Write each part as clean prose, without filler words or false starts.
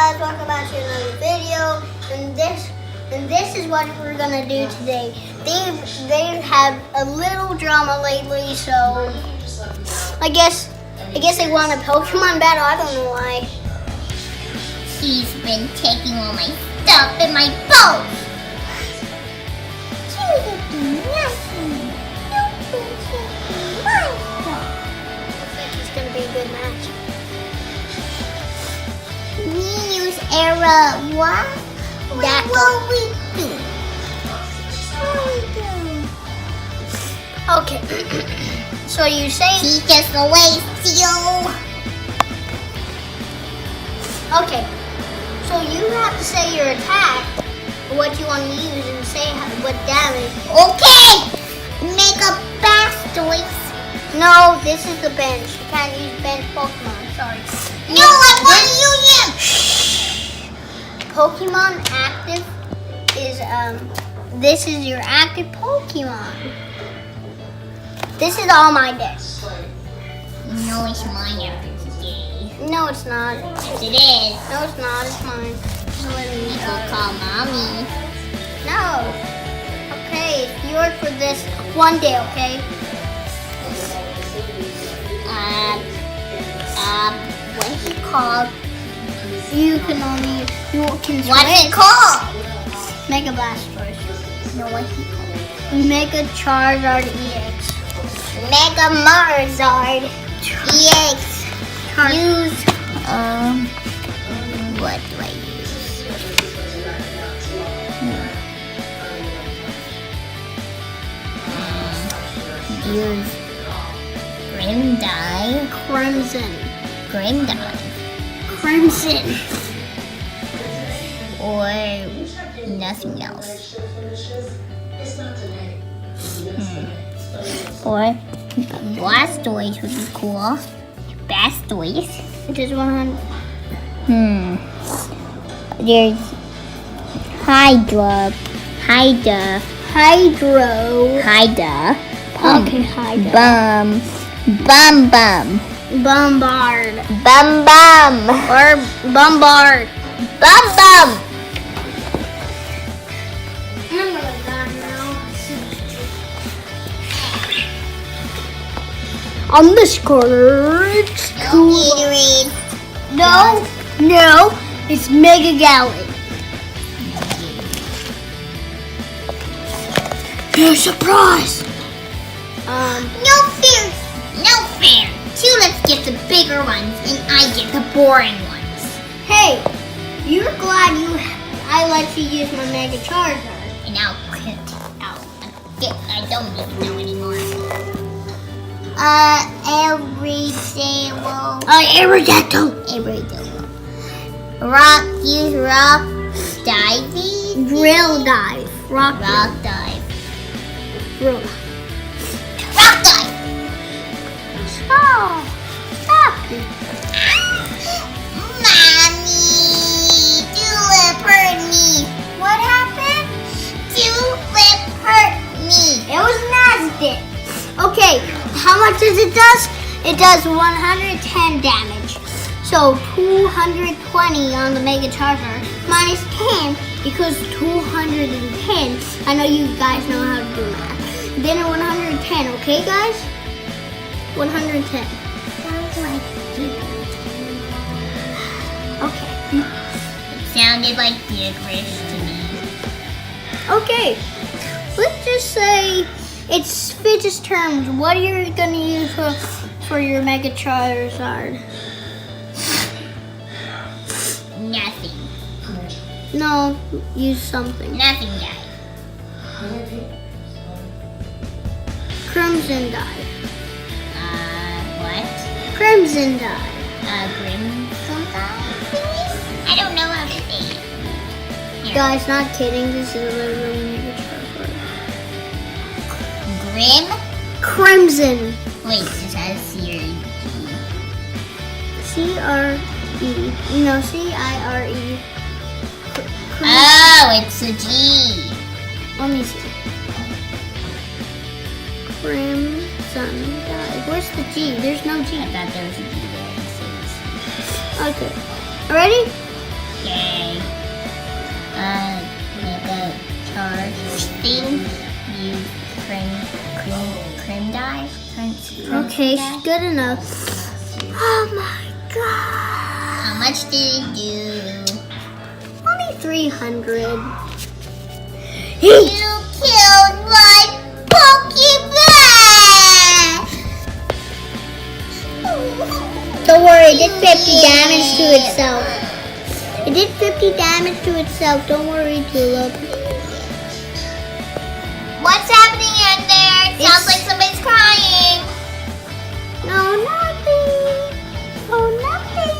guys, welcome back to another video. And this is what we're gonna do today. They've had a little drama lately, so I guess they want a Pokemon battle. I don't know why. He's been taking all my stuff and my boat. Tulip and nothing. You've been taking my stuff. I think it's gonna be a good match. We use era what? That What we do? What we do? Okay. So you say He just away, Theo. okay. So you have to say your attack, what you want to use, and say what damage. Okay. Make a Blastoise. No, this is the bench. You can't use bench Pokemon. Sorry. No, I want to use him. Pokemon active is this is your active Pokemon. This is all my decks. No, it's mine after today. No, it's not. Yes, it is. No, it's not. It's mine. Just let me People call mommy. No. Okay, it's yours for this one day. Okay. What's it called? You can switch. What's it called? Mega Blastoise. No, what's it called? Mega Charizard EX. Mega Marzard EX. Use what do I use? Use Grimdye. Crimson. Grimdye. Crimson. Or nothing else. Or Blastoise would be cool. Blastoise. Just 100. There's Hydra. Hydro. Okay, Hydro. Bum. Bombard. Bum. Or Bombard. Bum. I'm gonna die now. On this corner, it's cool. Gatorade. No, it's Mega Gallon. You're surprised. No fair. Tulips get the bigger ones and I get the boring ones. Hey, you're glad I let you use my Mega Charizard. And now I don't even know anymore. Everyday. Use rock diving. Drill dive. Rock Dive. Drill. Rock dive. Oh, stop it. Mommy, Tulip hurt me. What happened? Tulip hurt me. It was an accident. Okay, how much does it do? It does 110 damage. So 220 on the Mega Charizard minus 10 because 210. I know you guys know how to do that. Then 110, okay guys? 110. Sounds like Okay. it sounded like gibberish to me. Okay. Let's just say it's Fidget's turn. What are you gonna use for your Mega Charizard? Nothing. No, use something. Nothing died. Crimson Dive. What? Crimson Dive. Grim something? I don't know how to say it. Here. Guys, not kidding. This is literally Mega Charizard. Grim? Crimson. Wait, this has C or G. C-R-E. No, C-I-R-E. Oh, it's a G. Let me see. Crimson Dive. Where's the G? There's no G. I thought there was a G there. Okay. Ready? Okay, good enough. Oh my god. How much did it do? Only 300. You killed my Pokemon! Don't worry, it did 50 damage to itself. It did 50 damage to itself. Don't worry, Tulip. What's happening in there? It sounds like somebody's crying. No, nothing. Oh, nothing.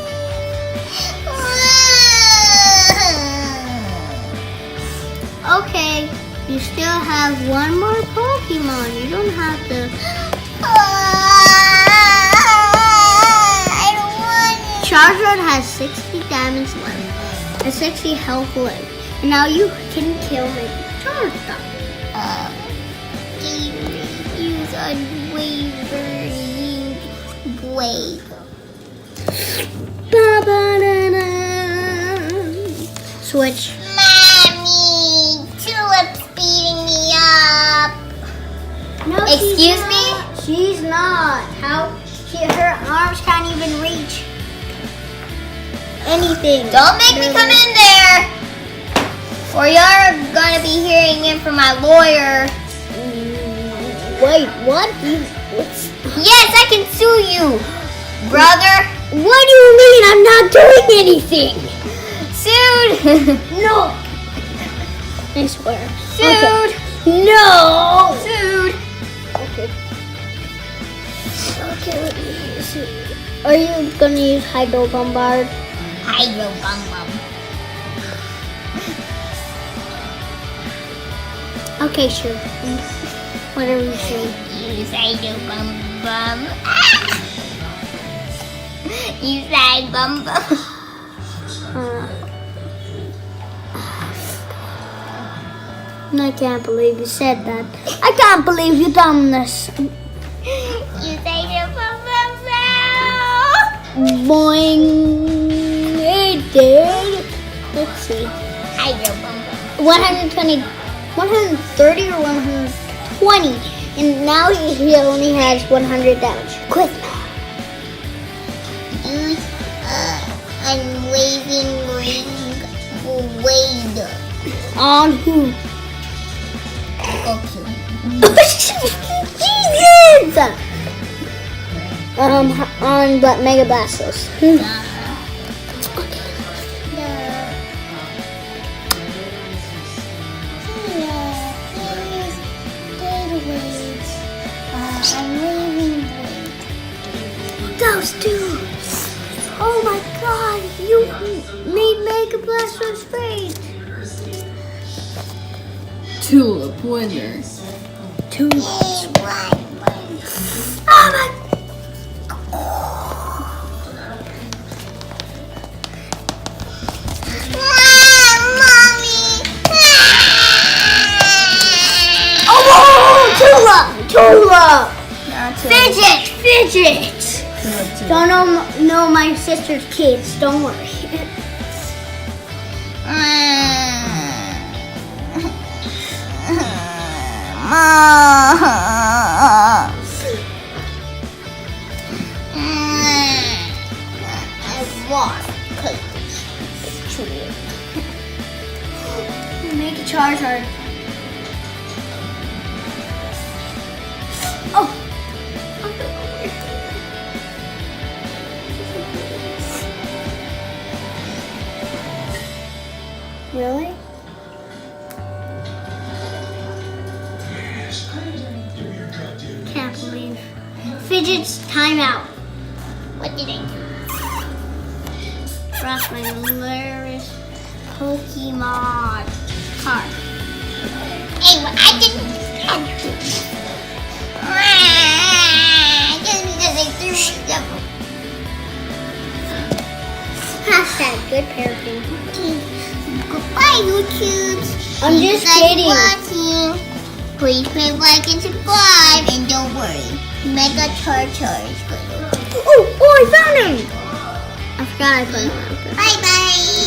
Okay, you still have one more Pokemon. You don't have to. I don't want it. Charizard has 60 damage left and 60 health left. And now you can kill me. Charizard. Use unwavering blade. Switch. Mommy, Tulip's beating me up. No, Excuse me? She's not. How? Her arms can't even reach anything. Don't make me come in there, or you're gonna be hearing in from my lawyer. Wait, what? Yes, I can sue you, brother. What do you mean? I'm not doing anything. Sued. No. I swear. Sued. Okay. No. Sued. Okay. Okay, let me see. Are you gonna use Hydro Bombard? Hydro Bum Bum. Okay, sure. Whatever you say. Use Hydro Bum Bum. Use Hydro Bum Bum. I can't believe you said that. I can't believe you done this. Use Hydro Bum Bum Bum. Boing. It did. Let's see. Hydro Bum Bum. 120, 130 or 120. And now he only has 100 damage. Quick. Use unwavering blade. On who? Okay. Jesus! On but Mega Bastos. Those two. Oh my god, you made Mega Blastoise great. Tulip winner. Tulip. Oh my. Oh, Tulip. Fidgets. Don't know my sister's kids. Don't worry. I lost because Make a Charizard. Oh. Really? Can't believe. Fidgets, timeout. what did I do? Cross my hilarious Pokemon card. Hey, well, I didn't do that. Just because I threw stuff. Hashtag good parenting. Goodbye, YouTubes. I'm just kidding. Watching. Please play, like, and subscribe. And don't worry, Mega Charizard is good. Oh, I found him! I forgot I put him out there. Bye bye.